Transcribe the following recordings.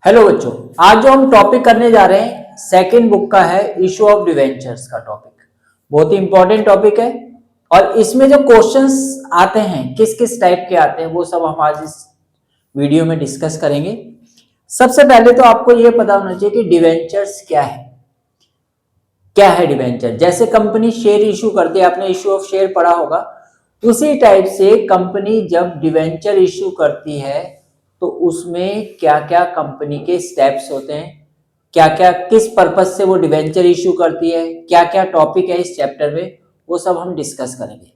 Hello बच्चों, आज जो हम टॉपिक करने जा रहे हैं सेकंड बुक का है इशू ऑफ डिवेंचर्स का टॉपिक। बहुत ही इंपॉर्टेंट टॉपिक है और इसमें जो क्वेश्चंस आते हैं किस किस टाइप के आते हैं वो सब हम आज इस वीडियो में डिस्कस करेंगे। सबसे पहले तो आपको ये पता होना चाहिए कि डिवेंचर्स क्या है। क्या है डिवेंचर? जैसे कंपनी शेयर इशू करती है, आपने इशू ऑफ शेयर पढ़ा होगा, उसी टाइप से कंपनी जब डिवेंचर इशू करती है तो उसमें क्या क्या कंपनी के स्टेप्स होते हैं, क्या क्या किस पर्पज से वो डिवेंचर इशू करती है, क्या क्या टॉपिक है इस चैप्टर में, वो सब हम डिस्कस करेंगे।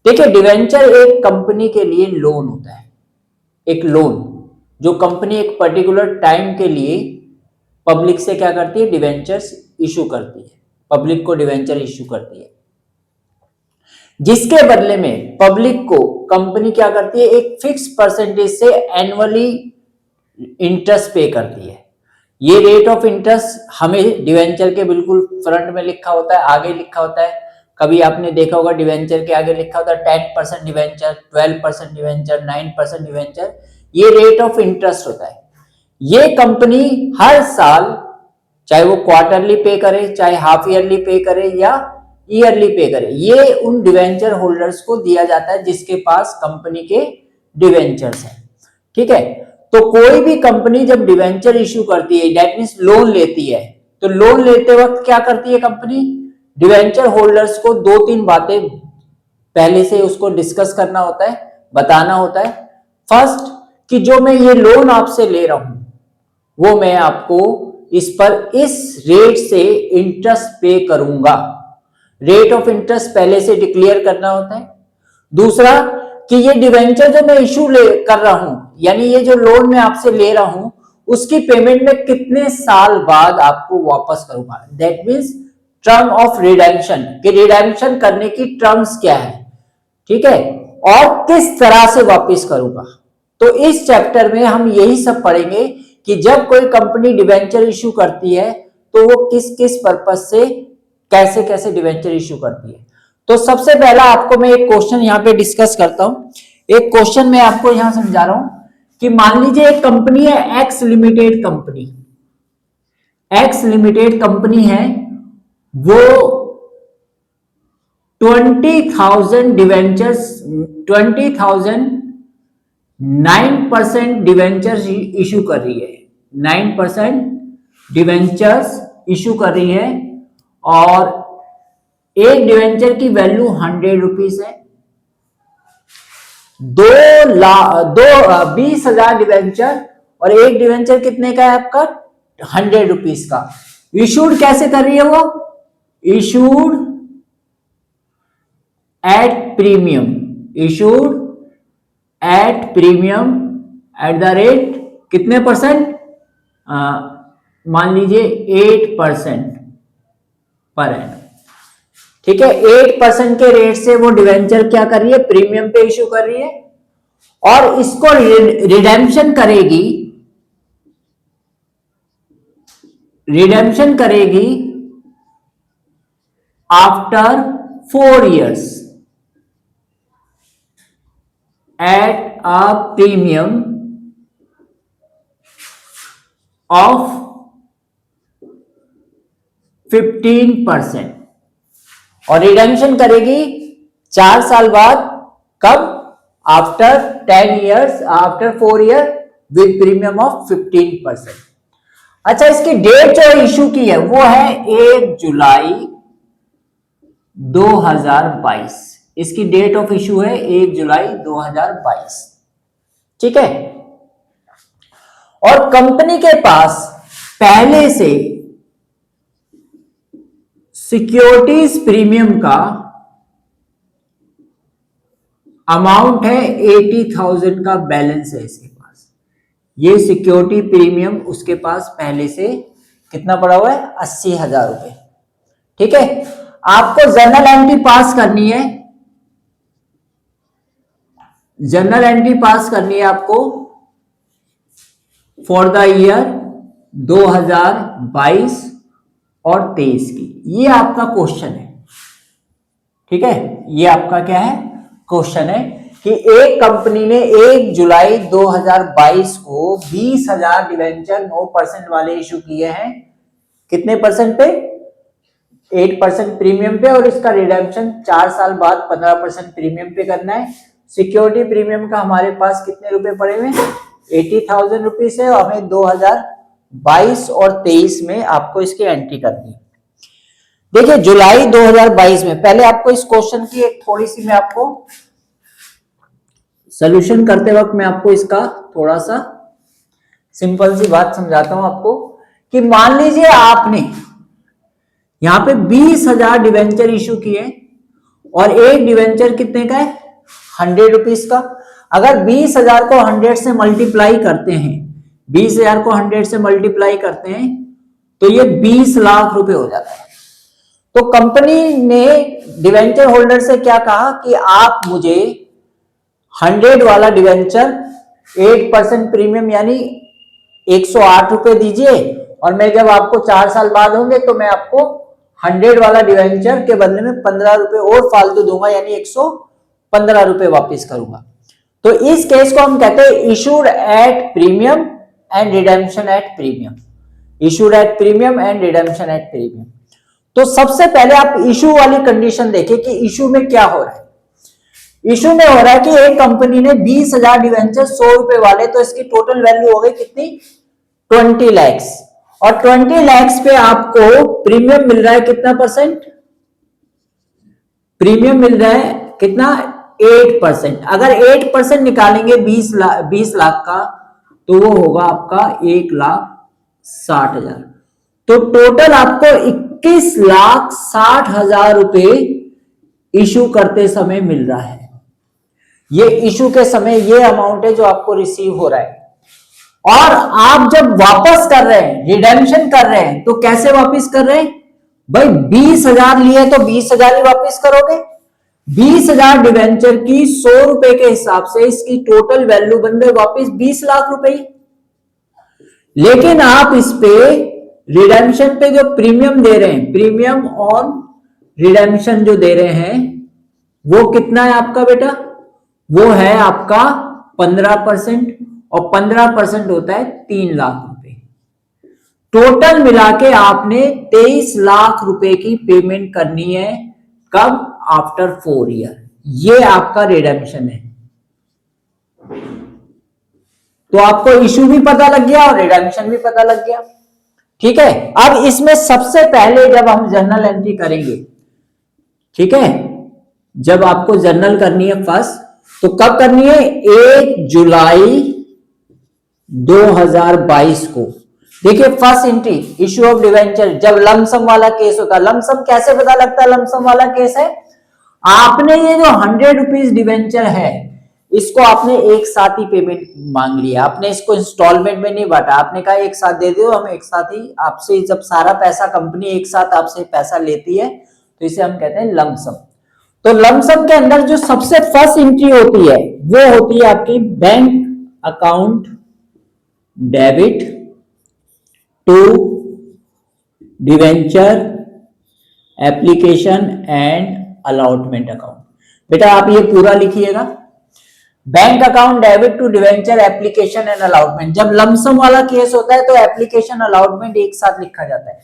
देखिए, डिवेंचर एक कंपनी के लिए लोन होता है, एक लोन जो कंपनी एक पर्टिकुलर टाइम के लिए पब्लिक से क्या करती है, डिवेंचर्स इशू करती है, पब्लिक को डिवेंचर इशू करती है, जिसके बदले में पब्लिक को कंपनी क्या करती है, एक फिक्स परसेंटेज से एनुअली इंटरेस्ट पे करती है। ये रेट ऑफ इंटरेस्ट हमें डिवेंचर के बिल्कुल फ्रंट में लिखा होता है, आगे लिखा होता है। कभी आपने देखा होगा डिवेंचर के आगे लिखा होता है 10% डिवेंचर, 12% डिवेंचर, 9% डिवेंचर। ये रेट ऑफ इंटरेस्ट होता है। ये कंपनी हर साल, चाहे वो क्वार्टरली पे करे, चाहे हाफ ईयरली पे करे या ईयरली पे करे, ये उन डिवेंचर होल्डर्स को दिया जाता है जिसके पास कंपनी के डिवेंचर्स हैं। ठीक है, तो कोई भी कंपनी जब डिवेंचर इशू करती है, दैट मींस लोन लेती है, तो लोन लेते वक्त क्या करती है कंपनी, डिवेंचर होल्डर्स को दो तीन बातें पहले से उसको डिस्कस करना होता है, बताना होता है। फर्स्ट, कि जो मैं ये लोन आपसे ले रहा हूं वो मैं आपको इस पर इस रेट से इंटरेस्ट पे करूंगा। रेट ऑफ इंटरेस्ट पहले से डिक्लेयर करना होता है। दूसरा, कि ये डिवेंचर जो मैं इशू कर रहा हूं, यानी ये जो लोन मैं आपसे ले रहा हूं, उसकी पेमेंट में कितने साल बाद आपको वापस करूंगा। That means term of redemption, कि रिडेम्पशन करने की टर्म्स क्या है, ठीक है, और किस तरह से वापस करूंगा। तो इस चैप्टर में हम यही सब पढ़ेंगे कि जब कोई कंपनी डिवेंचर इशू करती है तो वो किस किस पर्पज से कैसे कैसे डिवेंचर इशू करती है। तो सबसे पहला आपको मैं एक क्वेश्चन यहाँ पे डिस्कस करता हूं। एक क्वेश्चन मैं आपको यहां समझा रहा हूं कि मान लीजिए एक कंपनी है x limited company, x limited company है, वो 20,000 डिवेंचर्स, 20,000 9% डिवेंचर्स इशू कर रही है, 9% डिवेंचर्स इशू कर रही है, और एक डिवेंचर की वैल्यू 100 रुपीज है। 20,000 डिवेंचर और एक डिवेंचर कितने का है आपका, 100 रुपीज का। इशूड कैसे कर रही है वो, issued at premium, issued at premium at the rate कितने परसेंट, मान लीजिए 8% पर एनम। ठीक है, 8% के रेट से वो डिवेंचर क्या कर रही है, प्रीमियम पे इशू कर रही है, और इसको रिडेम्पशन करेगी, रिडेम्पशन करेगी after 4 years at a premium of 15%, और रिडेम्पशन करेगी 4 साल बाद, कब, after 10 years, after 4 year with premium of 15%। अच्छा, इसकी डेट जो इशू की है वो है 1 जुलाई 2022, इसकी डेट ऑफ इशू है 1 जुलाई 2022। ठीक है, और कंपनी के पास पहले से सिक्योरिटीज प्रीमियम का अमाउंट है 80,000 का बैलेंस है इसके पास। ये सिक्योरिटी प्रीमियम उसके पास पहले से कितना पड़ा हुआ है, 80,000 रुपए। ठीक है, आपको जर्नल एंट्री पास करनी है, जर्नल एंट्री पास करनी है आपको फॉर द ईयर 2022 और 23 की। ये आपका क्वेश्चन है। ठीक है, ये आपका क्या है, क्वेश्चन है कि एक कंपनी ने 1 जुलाई 2022 को 20,000 डिवेंचर 9% वाले इशू किए हैं। कितने परसेंट पे? 8% प्रीमियम पे, और इसका रिडेम्पशन 4 साल बाद 15% प्रीमियम पे करना है। सिक्योरिटी प्रीमियम का हमारे पास कितने रुपए पड़े हुए? 80,000 रुपीज है, और हमें 2022 और 23 में आपको इसकी एंट्री करनी है। देखिए जुलाई 2022 में, पहले आपको इस क्वेश्चन की एक थोड़ी सी मैं आपको सॉल्यूशन करते वक्त मैं आपको इसका थोड़ा सा सिंपल सी बात समझाता हूं आपको, कि मान लीजिए आपने यहां पे 20,000 डिवेंचर इशू किए, और एक डिवेंचर कितने का है? 100 रुपीज का। अगर 20,000 को 100 से मल्टीप्लाई करते हैं, 20,000 को 100 से मल्टीप्लाई करते हैं, तो ये 20 लाख रुपए हो जाता है। तो कंपनी ने डिवेंचर होल्डर से क्या कहा कि आप मुझे 100 वाला डिवेंचर 8% प्रीमियम यानी 108 रुपए दीजिए, और मैं जब आपको 4 साल बाद होंगे तो मैं आपको 100 वाला डिवेंचर के बदले में 15 रुपए और फालतू दूंगा, यानी 115 रुपए वापिस करूंगा। तो इस केस को हम कहते हैं issued at premium and redemption at premium. Issued at premium and redemption at premium. तो सबसे पहले आप इशू वाली कंडीशन देखिए कि इशू में क्या हो रहा है। इशू में हो रहा है कि एक कंपनी ने 20,000 डिवेंचर 100 रुपए वाले, तो इसकी टोटल वैल्यू हो गई कितनी? 20 लैक्स। और 20 लैक्स पे आपको प्रीमियम मिल रहा है कितना परसेंट? प्रीमियम मिल रहा है कितना? 8%। अगर 8% निकालेंगे 20 लाख का, तो वो होगा आपका 1,60,000। तो टोटल आपको 21,60,000 रुपए इशू करते समय मिल रहा है। ये इशू के समय ये अमाउंट है जो आपको रिसीव हो रहा है। और आप जब वापस कर रहे हैं, रिडेम्पशन कर रहे हैं, तो कैसे वापस कर रहे हैं भाई? 20,000 लिए तो 20,000 ही वापस करोगे। 20,000 डिवेंचर की 100 रुपए के हिसाब से इसकी टोटल वैल्यू बन गई वापस 20 लाख रुपए। लेकिन आप इस पे रिडेम्पशन पे जो प्रीमियम दे रहे हैं, प्रीमियम ऑन रिडेम्पशन जो दे रहे हैं, वो कितना है आपका बेटा? वो है आपका 15%, और 15% होता है 3 लाख रुपए। टोटल मिला के आपने 23 लाख रुपए की पेमेंट करनी है। कब? After 4 year. ये आपका रिडेम्पशन है। तो आपको इशू भी पता लग गया और रिडेम्पशन भी पता लग गया। ठीक है, अब इसमें सबसे पहले जब हम जर्नल एंट्री करेंगे, ठीक है, जब आपको जर्नल करनी है फर्स्ट, तो कब करनी है? 1 जुलाई 2022 को। देखिए first entry issue of debenture, जब लमसम वाला केस होता है। लमसम कैसे पता लगता है? लमसम वाला केस है, आपने ये जो 100 रुपीज डिवेंचर है, इसको आपने एक साथ ही पेमेंट मांग लिया। आपने इसको इंस्टॉलमेंट में नहीं बांटा। आपने कहा एक साथ दे दो, हम एक साथ ही आपसे, जब सारा पैसा कंपनी एक साथ आपसे पैसा लेती है, तो इसे हम कहते हैं लमसम। तो लमसम के अंदर जो सबसे फर्स्ट एंट्री होती है, वो होती है आपकी bank account debit to debenture application and allotment account. बेटा आप ये पूरा लिखिएगा, bank account debit to debenture application and allotment. जब लमसम वाला केस होता है तो एप्लीकेशन अलॉटमेंट एक साथ लिखा जाता है।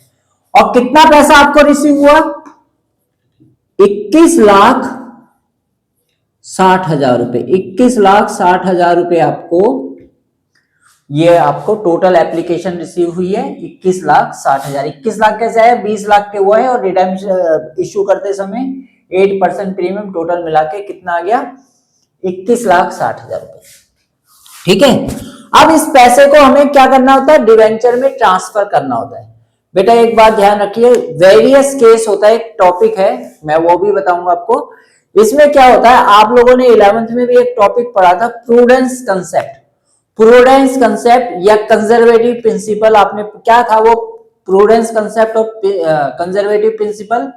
और कितना पैसा आपको रिसीव हुआ? 21,60,000 रुपए। 21,60,000 रुपए आपको, ये आपको टोटल एप्लीकेशन रिसीव हुई है 21,60,000। 21 लाख कैसे है? 20 लाख के वो है, और रिडेम्पशन इश्यू करते समय 8% प्रीमियम, टोटल मिला के कितना आ गया? 21,60,000 रुपए। ठीक है, अब इस पैसे को हमें क्या करना होता है? डिवेंचर में ट्रांसफर करना होता है। बेटा एक बात ध्यान रखिए, वेरियस केस होता है, एक टॉपिक है, मैं वो भी बताऊंगा आपको। इसमें क्या होता है, आप लोगों ने 11th में भी एक टॉपिक पढ़ा था, प्रूडेंस कंसेप्ट। प्रूडेंस कंसेप्ट या कंजर्वेटिव प्रिंसिपल, आपने क्या था वो? प्रूडेंस कंसेप्ट और कंजर्वेटिव प्रिंसिपल।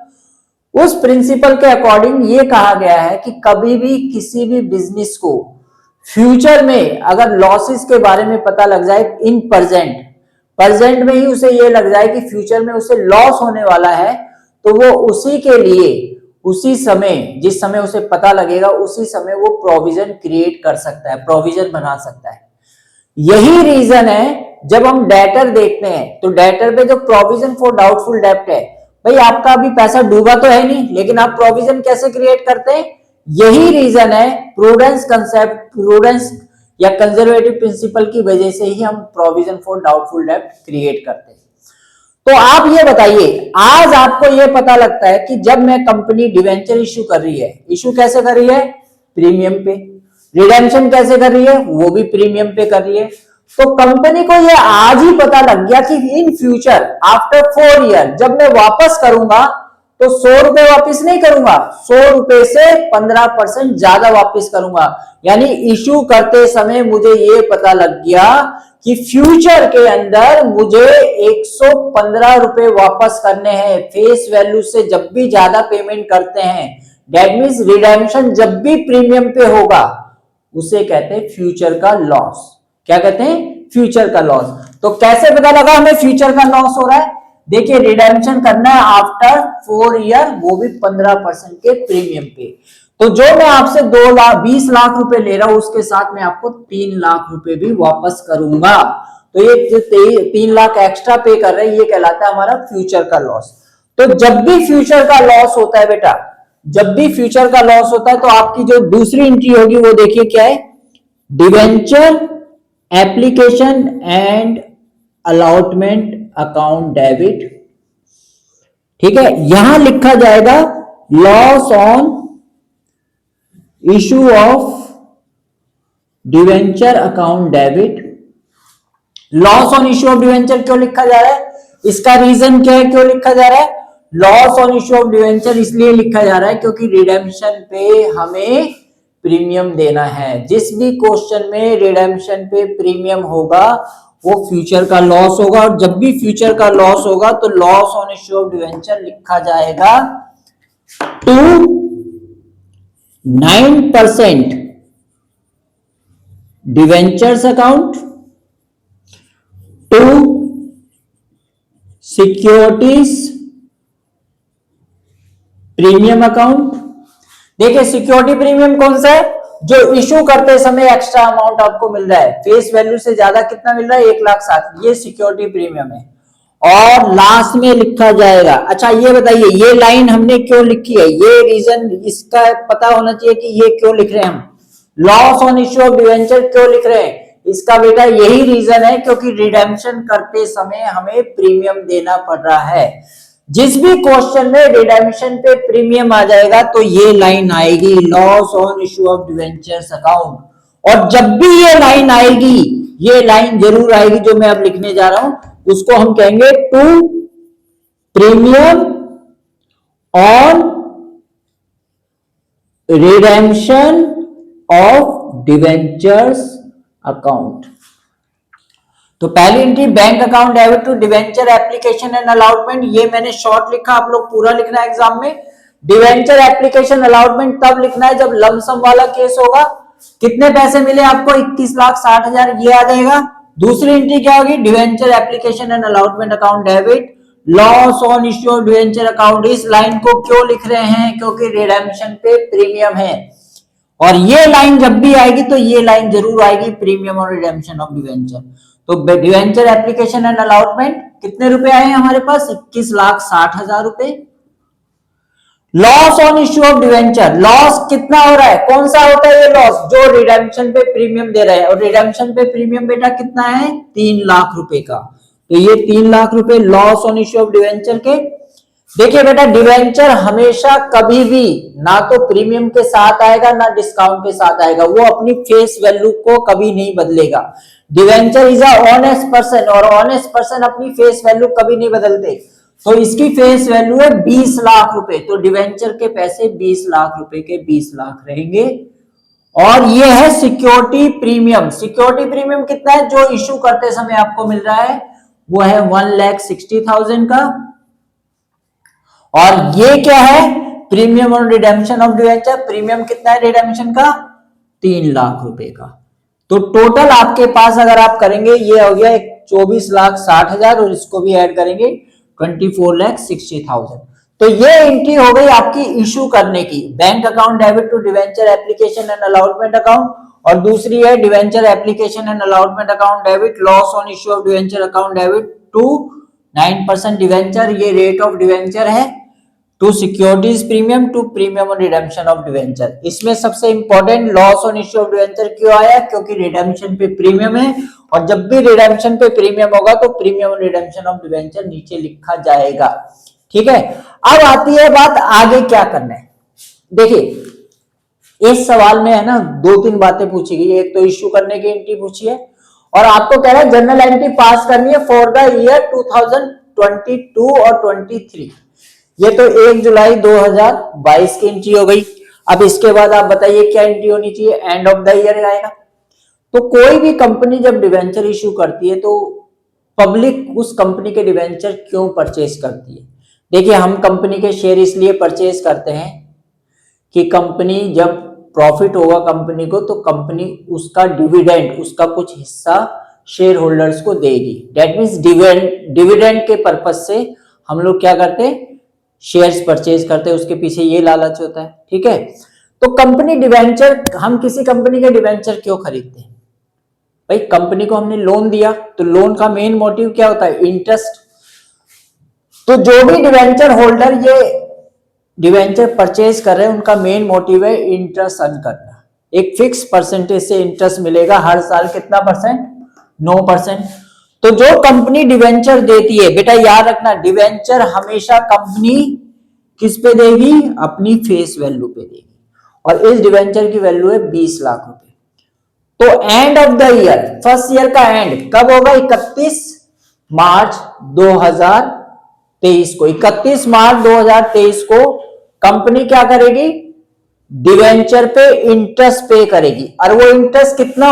उस प्रिंसिपल के अकॉर्डिंग ये कहा गया है कि कभी भी किसी भी बिजनेस को फ्यूचर में अगर लॉसेस के बारे में पता लग जाए, इन प्रेजेंट में ही उसे ये लग जाए कि फ्यूचर में उसे लॉस होने वाला है, तो वो उसी के लिए उसी समय, जिस समय उसे पता लगेगा उसी समय वो प्रोविजन क्रिएट कर सकता है, प्रोविजन बना सकता है। यही रीजन है जब हम डेटर देखते हैं तो डेटर पे जो प्रोविजन फॉर डाउटफुल डेब्ट है, भाई आपका अभी पैसा डूबा तो है नहीं, लेकिन आप प्रोविजन कैसे क्रिएट करते हैं? यही रीजन है, प्रूडेंस कंसेप्ट, प्रूडेंस या कंजर्वेटिव प्रिंसिपल की वजह से ही हम प्रोविजन फॉर डाउटफुल डेब्ट क्रिएट करते हैं। तो आप ये बताइए, आज आपको ये पता लगता है कि जब मैं कंपनी डिवेंचर इश्यू कर रही है, इश्यू कैसे कर रही है? प्रीमियम पे। रिडेम्पशन कैसे कर रही है? वो भी प्रीमियम पे कर रही है। तो कंपनी को ये आज ही पता लग गया कि इन फ्यूचर आफ्टर 4 ईयर जब मैं वापस करूंगा तो 100 रुपए वापिस नहीं करूंगा, 100 रुपए से 15% ज्यादा वापिस करूंगा। यानी इश्यू करते समय मुझे ये पता लग गया कि फ्यूचर के अंदर मुझे 115 रुपए वापस करने हैं फेस वैल्यू से। जब भी ज्यादा पेमेंट करते हैं, दैट मींस रिडेम्पशन जब भी प्रीमियम पे होगा उसे कहते हैं फ्यूचर का लॉस। क्या कहते हैं? फ्यूचर का लॉस। तो कैसे पता लगा हमें फ्यूचर का लॉस हो रहा है? देखिए, रिडेम्पशन करना है आफ्टर 4 ईयर, वो भी 15% के प्रीमियम पे। तो जो मैं आपसे 20 लाख रुपए ले रहा हूं उसके साथ मैं आपको 3 लाख रुपए भी वापस करूंगा। तो ये 3 लाख एक्स्ट्रा पे कर रहे हैं, ये कहलाता है हमारा फ्यूचर का लॉस। तो जब भी फ्यूचर का लॉस होता है बेटा, जब भी फ्यूचर का लॉस होता है तो आपकी जो दूसरी एंट्री होगी वो देखिए क्या है? Debenture application and allotment account debit. ठीक है, यहां लिखा जाएगा loss on issue of debenture account debit. Loss on issue of debenture क्यों लिखा जा रहा है? इसका रीजन क्या है, क्यों लिखा जा रहा है? Loss on issue of debenture इसलिए लिखा जा रहा है क्योंकि रिडेम्पशन पे हमें प्रीमियम देना है। जिस भी क्वेश्चन में रिडेम्पशन पे प्रीमियम होगा वो फ्यूचर का लॉस होगा, और जब भी फ्यूचर का लॉस होगा तो loss on issue of debenture लिखा जाएगा to 9% debentures account, to securities premium account. देखिए, सिक्योरिटी प्रीमियम कौन सा है? जो इशू करते समय एक्स्ट्रा अमाउंट आपको मिल रहा है, फेस वैल्यू से ज्यादा कितना मिल रहा है? 1,60,000, ये सिक्योरिटी प्रीमियम है। और लास्ट में लिखा जाएगा। अच्छा ये बताइए, ये लाइन हमने क्यों लिखी है? ये रीजन इसका पता होना चाहिए कि ये क्यों लिख रहे हैं हम, loss on issue of debenture क्यों लिख रहे हैं? इसका बेटा यही रीजन है क्योंकि रिडेम्पशन करते समय हमें प्रीमियम देना पड़ रहा है। जिस भी क्वेश्चन में रिडेम्पशन पे प्रीमियम आ जाएगा तो ये लाइन आएगी, loss on issue of debentures account. और जब भी ये लाइन आएगी, ये लाइन जरूर आएगी जो मैं अब लिखने जा रहा हूं, उसको हम कहेंगे to premium on redemption of debentures account. तो पहली entry bank account debit to debenture application and allotment, ये मैंने शॉर्ट लिखा, आप लोग पूरा लिखना है एग्जाम में। डिवेंचर एप्लीकेशन अलॉटमेंट तब लिखना है जब लमसम वाला केस होगा। कितने पैसे मिले आपको? 21,60,000, ये आ जाएगा। दूसरी एंट्री क्या होगी? Debenture application and allotment account debit, loss on issue of debenture account. इस लाइन को क्यों लिख रहे हैं? क्योंकि रिडेम्पशन पे प्रीमियम है। और ये लाइन जब भी आएगी तो ये लाइन जरूर आएगी, प्रीमियम और रिडेम्पशन ऑफ डिवेंचर। तो डिवेंचर एप्लीकेशन एंड अलॉटमेंट कितने रुपए आए हमारे पास? 21,60,000 रुपए। Loss on issue of debenture, loss कितना हो रहा है? कौन सा होता है ये लॉस? जो रिडेम्पशन पे प्रीमियम दे रहे हैं, और रिडेम्पशन पे प्रीमियम बेटा कितना है? 3 लाख रुपए का। तो ये 3 लाख रुपए loss on issue of debenture के। देखिए बेटा, डिवेंचर हमेशा कभी भी ना तो प्रीमियम के साथ आएगा ना डिस्काउंट के साथ आएगा, वो अपनी फेस वैल्यू को कभी नहीं बदलेगा। Debenture is a honest person, और ऑनेस्ट पर्सन अपनी फेस वैल्यू कभी नहीं बदलते। तो इसकी फेस वैल्यू है 20 लाख रुपए, तो डिवेंचर के पैसे 20 लाख रुपए के 20 लाख रहेंगे। और ये है सिक्योरिटी प्रीमियम। सिक्योरिटी प्रीमियम कितना है? जो इश्यू करते समय आपको मिल रहा है वो है 1,60,000 का। और ये क्या है? प्रीमियम और रिडेम्पशन ऑफ डिवेंचर। प्रीमियम कितना है रिडेम्पशन का? 3 लाख रुपए का। तो टोटल आपके पास अगर आप करेंगे, ये हो गया 24,60,000 और इसको भी ऐड करेंगे 24,60,000। तो ये एंट्री हो गई आपकी इशू करने की, bank account debit to debenture application and allotment account, और दूसरी है debenture application and allotment account debit, loss on issue of debenture account debit to 9% debenture, ये रेट ऑफ डिवेंचर है, to securities premium to premium on redemption of debenture. इसमें सबसे important loss on issue of debenture क्यों आया, क्योंकि redemption पे premium है, और जब भी रिडेम्पशन पे प्रीमियम होगा तो premium on redemption of debenture नीचे लिखा जाएगा। ठीक है, अब आती है बात आगे क्या करना है। देखिए इस सवाल में है ना 2-3 बातें पूछी गई, एक तो इश्यू करने की एंट्री पूछी है, और आपको कह रहा है जनरल एंट्री पास करनी है फॉर द ईयर 2022 और 23। ये तो 1 जुलाई 2022 की एंट्री हो गई। अब इसके बाद आप बताइए क्या एंट्री होनी चाहिए, एंड ऑफ द ईयर आएगा। तो कोई भी कंपनी जब डिवेंचर इश्यू करती है तो पब्लिक उस कंपनी के डिवेंचर क्यों परचेज करती है। देखिए हम कंपनी के शेयर इसलिए परचेज करते हैं कि कंपनी जब प्रॉफिट होगा कंपनी को, तो कंपनी उसका डिविडेंड, उसका कुछ हिस्सा शेयर होल्डर्स को देगी। दैट मीन्स डिविडेंड के पर्पज से हम लोग क्या करते हैं, शेयर्स परचेज करते हैं, उसके पीछे ये लालच होता है। ठीक है, तो कंपनी डिवेंचर, हम किसी कंपनी के डिवेंचर क्यों खरीदते हैं भाई, कंपनी को हमने लोन दिया, तो लोन का मेन मोटिव क्या होता है, इंटरेस्ट। तो जो भी डिवेंचर होल्डर ये डिवेंचर परचेज कर रहे हैं उनका मेन मोटिव है इंटरेस्ट अर्न करना। एक फिक्स परसेंटेज से इंटरेस्ट मिलेगा हर साल, कितना परसेंट, 9%। तो जो कंपनी डिवेंचर देती है, बेटा याद रखना, डिवेंचर हमेशा कंपनी किस पे देगी, अपनी फेस वैल्यू पे देगी, और इस डिवेंचर की वैल्यू है 20 लाख रुपए। तो and of the year, first year का एंड कब होगा, 31 मार्च 2023 को। 31 मार्च 2023 को कंपनी क्या करेगी, डिवेंचर पे इंटरेस्ट पे करेगी, और वो इंटरेस्ट कितना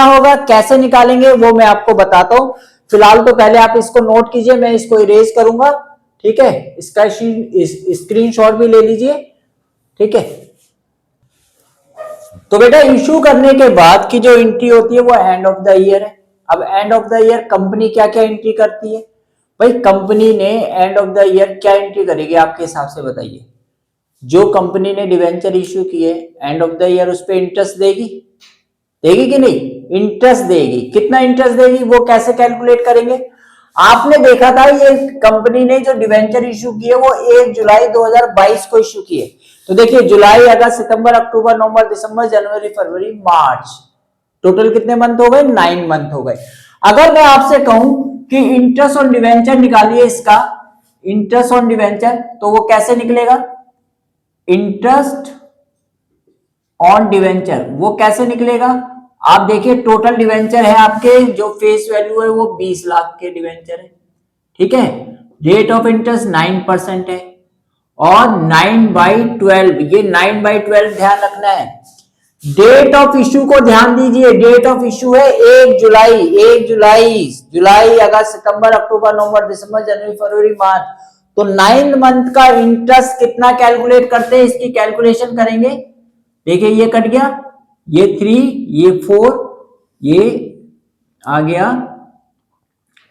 होगा, कैसे निकालेंगे वो मैं आपको बताता हूं। फिलहाल तो पहले आप इसको नोट कीजिए, मैं इसको इरेज करूंगा। ठीक है, इसका स्क्रीनशॉट भी ले लीजिए। ठीक है, तो बेटा इशू करने के बाद की जो एंट्री होती है वो एंड ऑफ द ईयर है। अब and of the year company क्या क्या एंट्री करती है भाई, कंपनी ने एंड ऑफ द ईयर क्या एंट्री करेगी आपके हिसाब से बताइए। जो कंपनी ने डिवेंचर इश्यू किए एंड ऑफ द ईयर उस पर इंटरेस्ट देगी कि नहीं, इंटरेस्ट देगी। कितना इंटरेस्ट देगी वो कैसे कैलकुलेट करेंगे, आपने देखा था ये कंपनी ने जो डिवेंचर इश्यू किए वो 1 जुलाई 2022 को इश्यू किए। तो देखिए जुलाई, अगस्त, सितंबर, अक्टूबर, नवंबर, दिसंबर, जनवरी, फरवरी, मार्च, टोटल कितने मंथ हो गए, 9 मंथ हो गए। अगर मैं आपसे कहूं कि इंटरेस्ट ऑन डिवेंचर निकालिए, इसका इंटरेस्ट ऑन डिवेंचर, तो वो कैसे निकलेगा, इंटरेस्ट ऑन डिवेंचर वो कैसे निकलेगा। आप देखिए टोटल डिवेंचर है आपके, जो फेस वैल्यू है वो 20 लाख के डिवेंचर है। ठीक है, रेट ऑफ इंटरेस्ट 9% है, और 9/12, ये 9/12 ध्यान रखना है। डेट ऑफ इश्यू को ध्यान दीजिए, डेट ऑफ इश्यू है 1 जुलाई, अगस्त, सितंबर, अक्टूबर, नवंबर, दिसंबर, जनवरी, फरवरी, मार्च। तो 9 मंथ का इंटरेस्ट कितना कैलकुलेट करते हैं, इसकी कैलकुलेशन करेंगे। देखिए ये कट गया, ये 3, ये 4, ये आ गया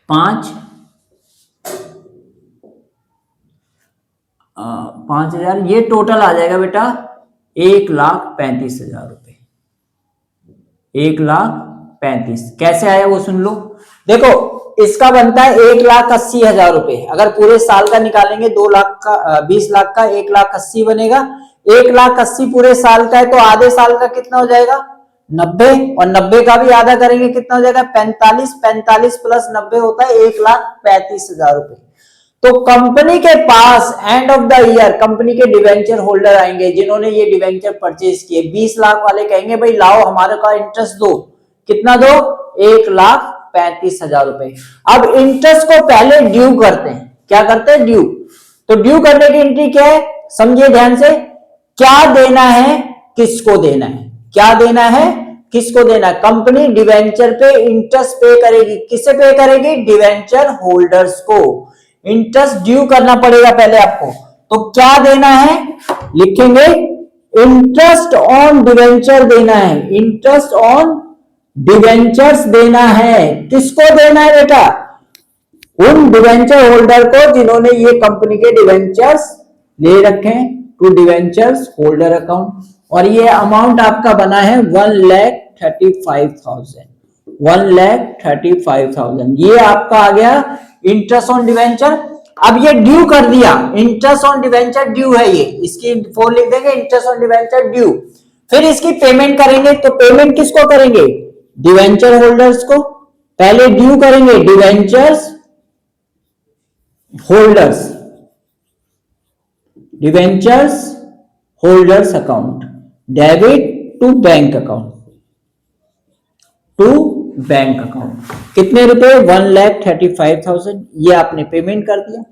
5,000, ये टोटल आ जाएगा बेटा 1,35,000 रुपए। 1,35,000 कैसे आया वो सुन लो। देखो इसका बनता है 1,80,000 रुपए, अगर पूरे साल का निकालेंगे 2 लाख का, 20 लाख का 1,80,000 बनेगा। 1,80,000 पूरे साल का है, तो आधे साल का कितना हो जाएगा, 90, और 90 का भी आधा करेंगे कितना हो जाएगा, 45 प्लस 90 होता है 1,35,000 रुपए। तो कंपनी के पास end of the year company के डिवेंचर होल्डर आएंगे जिन्होंने ये डिवेंचर परचेज किए। 20 लाख वाले कहेंगे भाई लाओ हमारे का इंटरेस्ट दो, कितना दो, 1,35,000 रुपए। अब इंटरेस्ट को पहले ड्यू करते हैं, क्या करते हैं, ड्यू। तो ड्यू करने की एंट्री क्या है, समझिए ध्यान से, क्या देना है, किसको देना है, क्या देना है, किसको देना है। कंपनी डिवेंचर पे इंटरेस्ट पे करेगी, किसे पे करेगी, डिवेंचर होल्डर्स को इंटरेस्ट ड्यू करना पड़ेगा पहले आपको। तो क्या देना है, लिखेंगे इंटरेस्ट ऑन डिवेंचर देना है, इंटरेस्ट ऑन डिवेंचर्स देना है। किसको देना है बेटा, उन डिवेंचर होल्डर को जिन्होंने ये कंपनी के डिवेंचर्स ले रखे हैं, टू डिवेंचर्स होल्डर अकाउंट, और ये अमाउंट आपका बना है 1,35,000, 1,35,000। ये आपका आ गया इंटरेस्ट ऑन डिवेंचर। अब ये ड्यू कर दिया, इंटरेस्ट ऑन डिवेंचर ड्यू है, ये इसकी 4 लिख देंगे, इंटरेस्ट ऑन डिवेंचर ड्यू। फिर इसकी पेमेंट करेंगे, तो पेमेंट किसको करेंगे? डिवेंचर होल्डर्स को। पहले ड्यू करेंगे debentures holders, debentures holders account, debit to bank account, to bank account. कितने रुपए? 1,35,000। ये आपने पेमेंट कर दिया।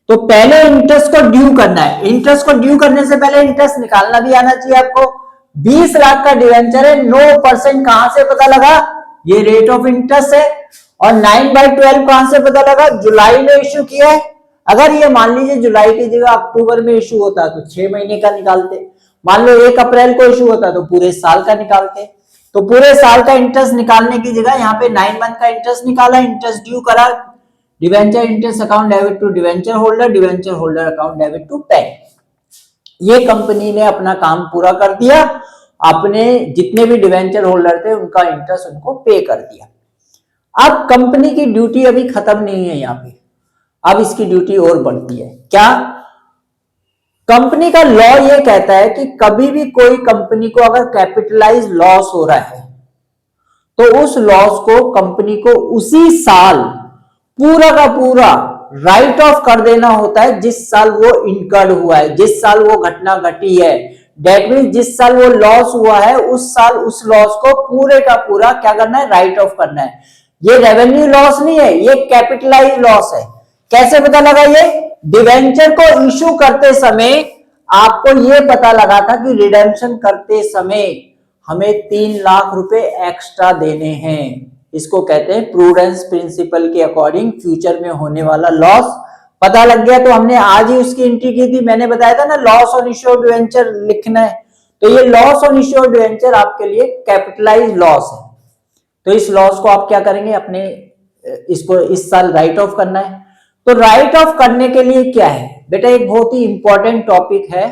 तो पहले इंटरेस्ट को ड्यू करना है। इंटरेस्ट को ड्यू करने से पहले इंटरेस्ट निकालना भी आना चाहिए आपको। 20 लाख का डिवेंचर है, 9% कहां से पता लगा? ये रेट ऑफ इंटरेस्ट है। और 9/12 कहां से पता लगा? जुलाई में इश्यू किया है। अगर ये मान लीजिए जुलाई की जगह अक्टूबर में इश्यू होता तो 6 महीने का निकालते। मान लो 1 अप्रैल को इश्यू होता तो पूरे साल का निकालते। तो पूरे साल का इंटरेस्ट निकालने की जगह यहाँ पे 9 मंथ का इंटरेस्ट निकाला, इंटरेस्ट ड्यू करा, debenture interest account debit to debenture holder, debenture holder account debit to bank. ये कंपनी ने अपना काम पूरा कर दिया, अपने जितने भी डिवेंचर होल्डर थे उनका इंटरेस्ट उनको पे कर दिया। अब कंपनी की ड्यूटी अभी खत्म नहीं है यहाँ पे, अब इसकी ड्यूटी और बढ़ती है। क्या? कंपनी का लॉ ये कहता है कि कभी भी कोई कंपनी को अगर कैपिटलाइज लॉस हो रहा है तो उस लॉस को कंपनी को उसी साल पूरा का पूरा राइट ऑफ कर देना होता है जिस साल वो इनकर्ड हुआ है, जिस साल वो घटना घटी है। डेट मीन जिस साल वो लॉस हुआ है उस साल उस लॉस को पूरे का पूरा क्या करना है? राइट ऑफ करना है। ये रेवेन्यू लॉस नहीं है, ये कैपिटलाइज लॉस है। कैसे पता लगा? ये डिवेंचर को इश्यू करते समय आपको ये पता लगा था कि रिडेम्पशन करते समय हमें 3 लाख रुपए एक्स्ट्रा देने हैं। इसको कहते हैं प्रूडेंस प्रिंसिपल के अकॉर्डिंग फ्यूचर में होने वाला लॉस पता लग गया। तो हमने आज ही उसकी एंट्री की थी, मैंने बताया था ना loss on issue of debenture लिखना है। तो ये loss on issue of debenture आपके लिए कैपिटलाइज लॉस है। तो इस लॉस को आप क्या करेंगे? अपने इसको इस साल राइट ऑफ करना है। तो राइट ऑफ करने के लिए क्या है बेटा? एक बहुत ही इंपॉर्टेंट टॉपिक है,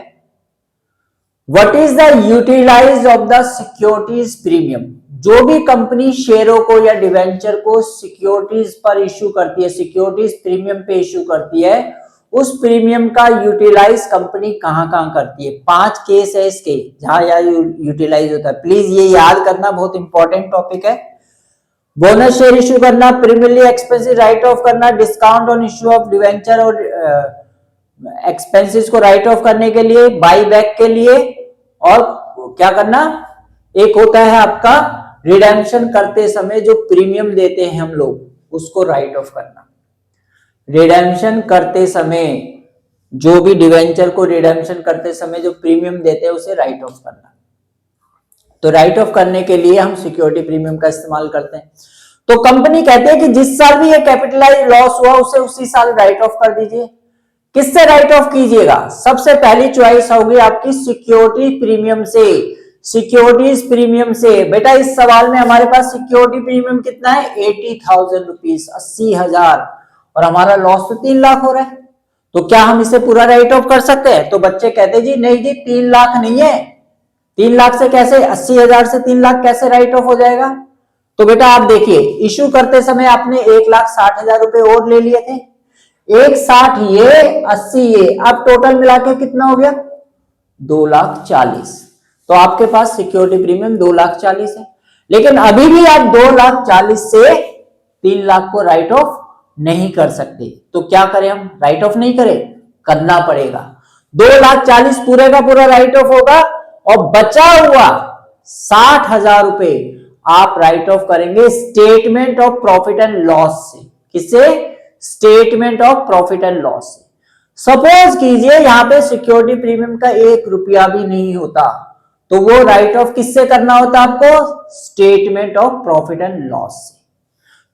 what is the utilise of the securities premium. जो भी कंपनी शेयरों को या डिवेंचर को सिक्योरिटीज पर इश्यू करती है, सिक्योरिटीज प्रीमियम पे इश्यू करती है, उस प्रीमियम का यूटिलाइज कंपनी कहां कहां करती है। 5 केस है इसके जहां यूटिलाइज होता है। प्लीज ये याद करना, बहुत इंपॉर्टेंट टॉपिक है। बोनस शेयर इश्यू करना, प्रीमियरली एक्सपेंसेस राइट ऑफ करना, discount on issue of debenture और एक्सपेंसेस को राइट ऑफ करने के लिए, बाई बैक के लिए, और क्या करना? एक होता है आपका रिडेम्पशन करते समय जो प्रीमियम देते हैं हम लोग, उसको राइट ऑफ करना। रिडेम्पशन करते समय जो भी डिवेंचर को रिडेम्पशन करते समय जो प्रीमियम देते हैं उसे राइट ऑफ करना। तो राइट ऑफ करने के लिए हम सिक्योरिटी प्रीमियम का इस्तेमाल करते हैं। तो कंपनी कहती है कि जिस साल भी ये कैपिटलाइज लॉस हुआ उसे उसी साल राइट ऑफ कर दीजिए। किससे राइट ऑफ कीजिएगा? सबसे पहली चॉइस होगी आपकी सिक्योरिटी प्रीमियम से, सिक्योरिटीज प्रीमियम से। बेटा इस सवाल में हमारे पास सिक्योरिटी प्रीमियम कितना है? 80,000 रुपीज, 80,000, और हमारा लॉस तो 3 लाख हो रहा है। तो क्या हम इसे पूरा राइट ऑफ कर सकते हैं? तो बच्चे कहते जी नहीं जी 3 लाख नहीं है, 3 लाख से कैसे, 80,000 से 3 लाख कैसे राइट ऑफ हो जाएगा? तो बेटा आप देखिए, इश्यू करते समय आपने 1,60,000 रुपए और ले लिए थे, 1,60 ये, 80 ये, अब टोटल मिला के कितना हो गया? 2,40,000। तो आपके पास सिक्योरिटी प्रीमियम 2,40,000 है। लेकिन अभी भी आप 2,40,000 से 3 लाख को राइट ऑफ नहीं कर सकते। तो क्या करें हम? राइट ऑफ नहीं करें, करना पड़ेगा। 2,40,000 पूरे का पूरा राइट ऑफ होगा और बचा हुआ 60,000 रुपए आप राइट ऑफ करेंगे statement of profit and loss से। किससे? Statement of profit and loss से। सपोज कीजिए यहां पे सिक्योरिटी प्रीमियम का 1 रुपया भी नहीं होता, तो वो राइट ऑफ किससे करना होता आपको? Statement of profit and loss से।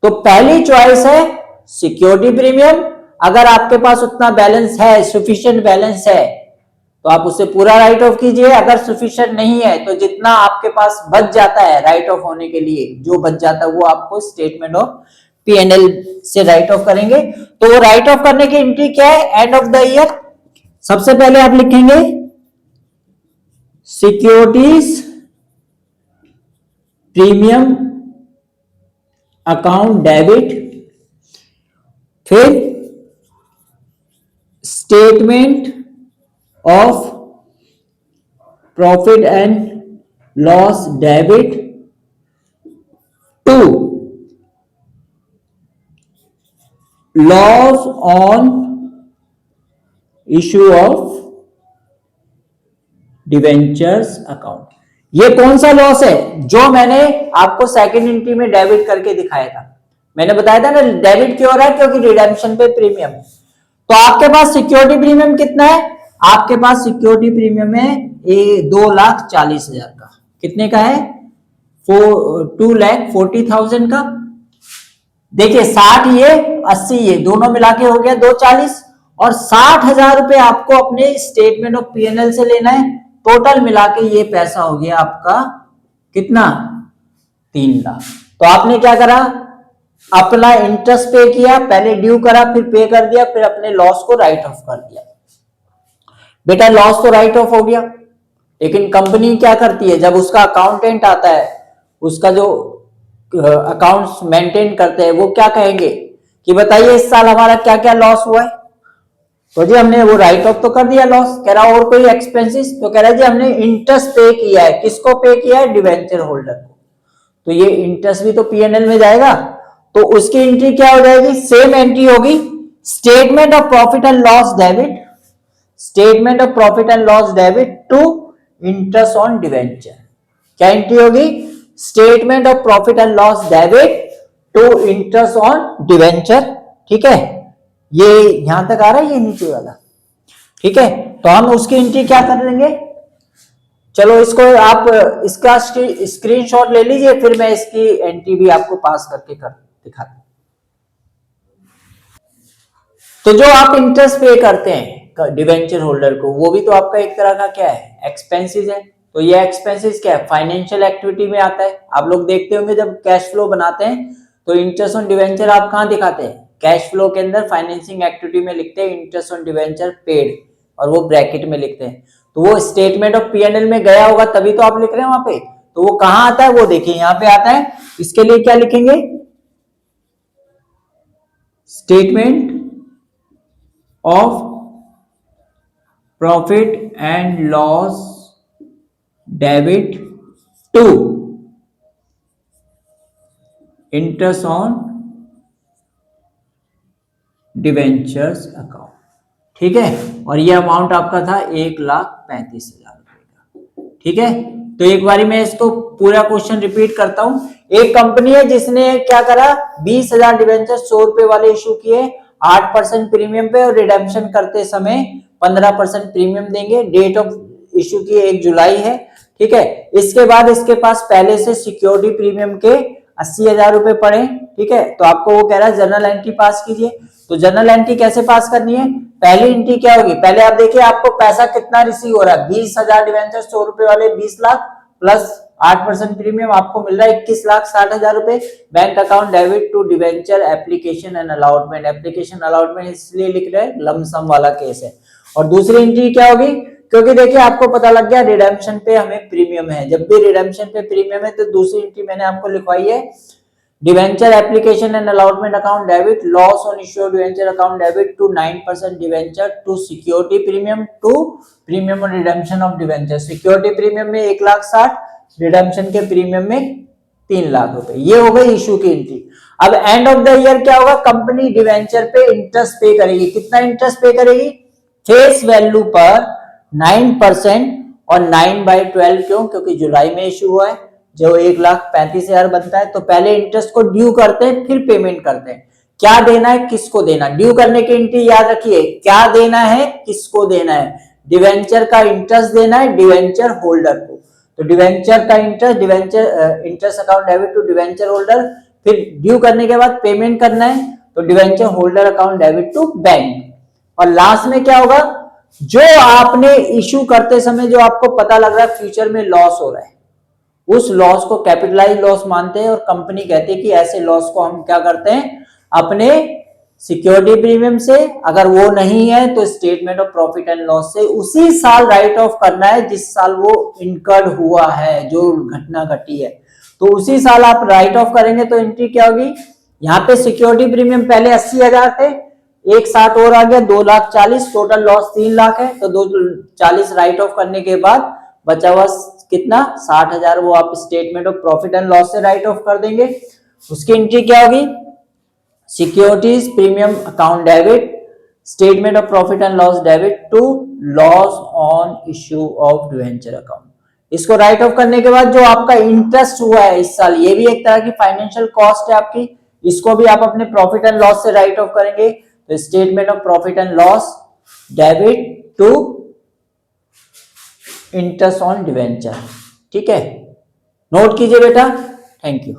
तो पहली चॉइस है सिक्योरिटी प्रीमियम। अगर आपके पास उतना बैलेंस है, सफिशिएंट बैलेंस है, तो आप उससे पूरा राइट ऑफ कीजिए। अगर सफिशिएंट नहीं है तो जितना आपके पास बच जाता है राइट ऑफ होने के लिए, जो बच जाता है वो आपको स्टेटमेंट ऑफ P&L से राइट ऑफ करेंगे। तो वो राइट ऑफ करने की एंट्री क्या है, एंड ऑफ द ईयर। सबसे पहले आप लिखेंगे सिक्योरिटीज प्रीमियम अकाउंट डेबिट, फिर statement of profit and loss debit to loss on issue of debentures account. ये कौन सा लॉस है, जो मैंने आपको सेकंड एंट्री में डेबिट करके दिखाया था। मैंने बताया था ना डेबिट क्यों हो रहा है, क्योंकि रिडेम्पशन पे प्रीमियम। तो आपके पास सिक्योरिटी प्रीमियम कितना है, आपके पास सिक्योरिटी प्रीमियम है 2,40,000 का। कितने का है, 2,40,000 का। देखिए 60 ये 80 ये दोनों मिला के हो गया 240, और 60,000 रुपए आपको अपने स्टेटमेंट ऑफ P&L से लेना है। टोटल मिला के ये पैसा हो गया आपका कितना, 3 लाख। तो आपने क्या करा, अपना इंटरेस्ट पे किया, पहले ड्यू करा, फिर पे कर दिया, फिर अपने लॉस को राइट ऑफ कर दिया। बेटा लॉस तो राइट ऑफ हो गया, लेकिन कंपनी क्या करती है, जब उसका अकाउंटेंट आता है, उसका जो अकाउंट्स मेंटेन करते हैं, वो क्या कहेंगे कि बताइए इस साल हमारा क्या क्या लॉस हुआ है। तो जी हमने वो राइट ऑफ तो कर दिया लॉस। कह रहा और कोई एक्सपेंसेस, तो कह रहा है जी हमने इंटरेस्ट पे किया है। किसको पे किया है, डिवेंचर होल्डर को। तो ये इंटरेस्ट भी तो P&L में जाएगा, तो उसकी एंट्री क्या हो जाएगी, सेम एंट्री होगी, statement of profit and loss debit, statement of profit and loss debit to interest on debenture. क्या एंट्री होगी, statement of profit and loss debit to interest on debenture. ठीक है, ये यहां तक आ रहा है, ये नीचे वाला। ठीक है, तो हम उसकी एंट्री क्या कर लेंगे, चलो इसको आप इसका स्क्रीनशॉट ले लीजिए, फिर मैं इसकी एंट्री भी आपको पास करके दिखा दूं। तो जो आप इंटरेस्ट पे करते हैं डिवेंचर होल्डर को, वो भी तो आपका एक तरह का क्या है, एक्सपेंसेस है। तो ये एक्सपेंसेस क्या है, फाइनेंशियल एक्टिविटी में आता है। आप लोग देखते होंगे जब कैश फ्लो बनाते हैं, तो इंटरेस्ट ऑन डिवेंचर आप कहां दिखाते हैं, कैश फ्लो के अंदर फाइनेंसिंग एक्टिविटी में लिखते हैं इंटरेस्ट ऑन डिवेंचर पेड, और वो ब्रैकेट में लिखते हैं। तो वो स्टेटमेंट ऑफ P&L में गया होगा, तभी तो आप लिख रहे हैं वहां पे। तो वो कहां आता है, वो देखिए यहां पे आता है। इसके लिए क्या लिखेंगे, statement of profit and loss debit to interest on debentures account. ठीक है, और ये अमाउंट आपका था 1,35,000 रुपए का। ठीक है, तो एक बारी मैं इसको पूरा क्वेश्चन रिपीट करता हूं। एक कंपनी है जिसने क्या करा, 20,000 डिवेंचर 100 रुपए वाले इशू किए 8% प्रीमियम पे, और रिडेम्पशन करते समय 15% प्रीमियम देंगे। डेट ऑफ इशू की 1 जुलाई है। ठीक है, इसके बाद इसके पास पहले से सिक्योरिटी प्रीमियम के 80,000 रुपए पड़े। ठीक है, तो आपको वो कह रहा है जर्नल एंट्री पास कीजिए। तो जर्नल एंट्री कैसे पास करनी है, पहली एंट्री क्या होगी, पहले आप देखिए आपको पैसा कितना रिसीव हो रहा है, 20,000 डिवेंचर 100 रुपए वाले 20 लाख प्लस 8% प्रीमियम, आपको मिल रहा है 21,60,000 रुपए। Bank account debit to debenture application and allotment. Application allotment इसलिए लिख रहे हैं, लमसम वाला केस है। और दूसरी एंट्री क्या होगी, क्योंकि देखिए आपको पता लग गया रिडेम्पशन पे हमें प्रीमियम है। जब भी रिडेम्पशन पे प्रीमियम है, तो दूसरी एंट्री मैंने आपको लिखवाई है, debenture application and allotment account debit, loss on issue of debenture account debit to 9% debenture to security premium to premium और redemption of debenture. Security premium में 1,60,000, रिडेम्पशन के प्रीमियम में 3 लाख रुपए। ये हो गई इशू की एंट्री। अब एंड ऑफ द ईयर क्या होगा, कंपनी डिवेंचर पे इंटरेस्ट पे करेगी। कितना इंटरेस्ट पे करेगी, फेस वैल्यू पर 9% और 9/12। क्यों, क्योंकि जुलाई में इशू हुआ है, जो 1,35,000 बनता है। तो पहले इंटरेस्ट को ड्यू करते हैं, फिर पेमेंट करते हैं। क्या देना है, किसको देना, ड्यू करने की एंट्री याद रखिए, क्या देना है, किसको देना है, डिवेंचर का इंटरेस्ट देना है डिवेंचर होल्डर को। तो डिवेंचर का interest, debenture interest account debit to debenture holder, फिर ड्यू करने के बाद पेमेंट करना है, तो debenture holder account debit to bank. और लास्ट में क्या होगा, जो आपने इश्यू करते समय जो आपको पता लग रहा है फ्यूचर में लॉस हो रहा है, उस लॉस को कैपिटलाइज लॉस मानते हैं और कंपनी कहती है कि ऐसे लॉस को हम क्या करते हैं, अपने सिक्योरिटी प्रीमियम से, अगर वो नहीं है तो statement of profit and loss से उसी साल राइट ऑफ करना है जिस साल वो इनकर्ड हुआ है, जो घटना घटी है, तो उसी साल आप राइट ऑफ करेंगे। तो एंट्री क्या होगी, यहाँ पे सिक्योरिटी प्रीमियम पहले 80,000 थे, एक साथ और आ गया 2,40,000, टोटल लॉस 3 लाख है, तो 240 राइट ऑफ करने के बाद बचा हुआ कितना 60,000, वो आप statement of profit and loss से राइट ऑफ कर देंगे। उसकी एंट्री क्या होगी, securities premium account debit, statement of profit and loss debit to loss on issue of debenture account. इसको राइट ऑफ करने के बाद जो आपका इंटरेस्ट हुआ है इस साल, ये भी एक तरह की फाइनेंशियल कॉस्ट है आपकी, इसको भी आप अपने प्रॉफिट एंड लॉस से राइट ऑफ करेंगे। तो statement of profit and loss debit to interest on debenture. ठीक है, नोट कीजिए बेटा। Thank you.